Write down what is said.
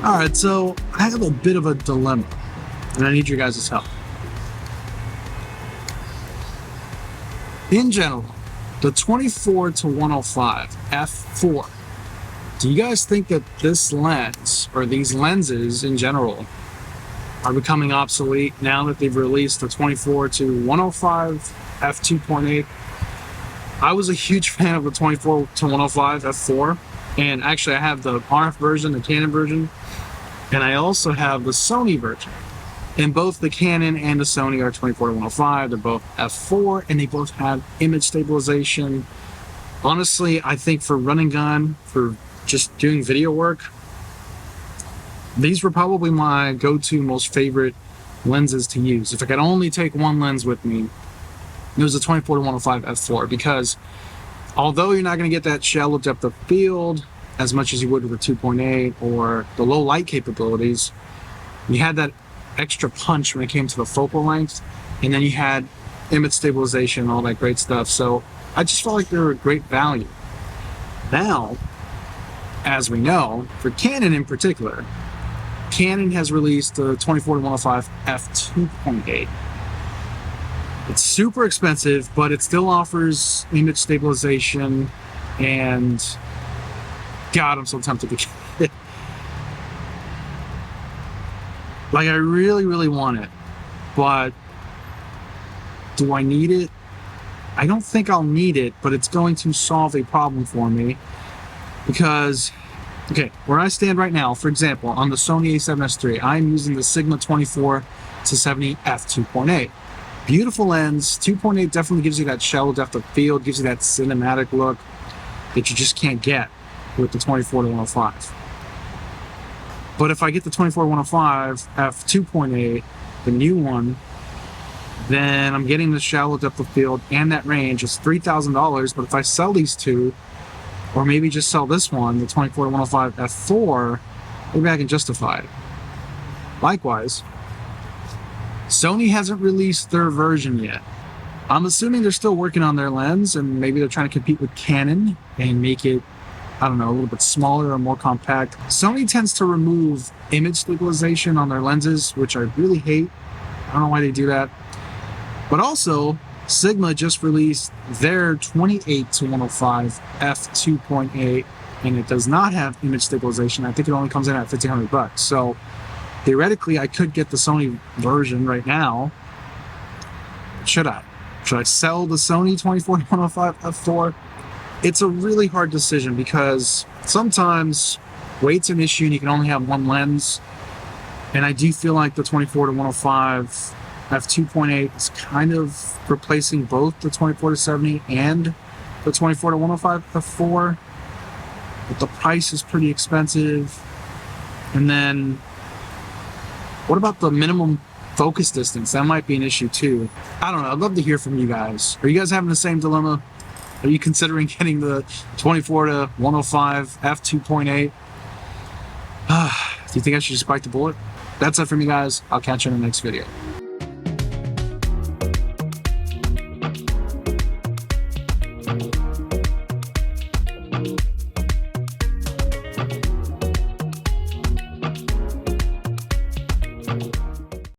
All right, so I have a bit of a dilemma, and I need your guys' help. In general, the 24-105 f4, do you guys think that this lens, or these lenses in general, are becoming obsolete now that they've released the 24-105 f2.8? I was a huge fan of the 24-105 f4, and actually I have the RF version, the Canon version, and I also have the Sony version. And both the Canon and the Sony are 24-105. They're both f4, and they both have image stabilization. Honestly, I think for run and gun, for just doing video work, these were probably my go-to most favorite lenses to use. If I could only take one lens with me, it was the 24-105 f4, because although you're not going to get that shallow depth of field as much as you would with the 2.8 or the low light capabilities, you had that extra punch when it came to the focal length, and then you had image stabilization, all that great stuff. So I just felt like they were a great value. Now, as we know, for Canon in particular, Canon has released the 24-105 f2.8. It's super expensive, but it still offers image stabilization, and God, I'm so tempted to get it. Like, I really, really want it, but do I need it? I don't think I'll need it, but it's going to solve a problem for me, because, okay, where I stand right now, for example, on the Sony a7S III, I'm using the Sigma 24-70 f2.8. Beautiful lens. 2.8 definitely gives you that shallow depth of field, gives you that cinematic look that you just can't get with the 24-105. But if I get the 24-105 f2.8, the new one, then I'm getting the shallow depth of field and that range. It's $3,000, but if I sell these two, or maybe just sell this one, the 24-105 f4, maybe I can justify it. Likewise, Sony hasn't released their version yet. I'm assuming they're still working on their lens, and maybe they're trying to compete with Canon and make it, I don't know, a little bit smaller or more compact. Sony tends to remove image stabilization on their lenses, which I really hate. I don't know why they do that. But also, Sigma just released their 28-105 f2.8, and it does not have image stabilization. I think it only comes in at $1,500. So theoretically, I could get the Sony version right now. Should I? Should I sell the Sony 24-105 f4? It's a really hard decision, because sometimes weight's an issue and you can only have one lens. And I do feel like the 24-105 f2.8 is kind of replacing both the 24-70 and the 24-105 f4. But the price is pretty expensive. And then, what about the minimum focus distance? That might be an issue too. I don't know. I'd love to hear from you guys. Are you guys having the same dilemma? Are you considering getting the 24-105 f2.8? Do you think I should just bite the bullet? That's it from you guys. I'll catch you in the next video.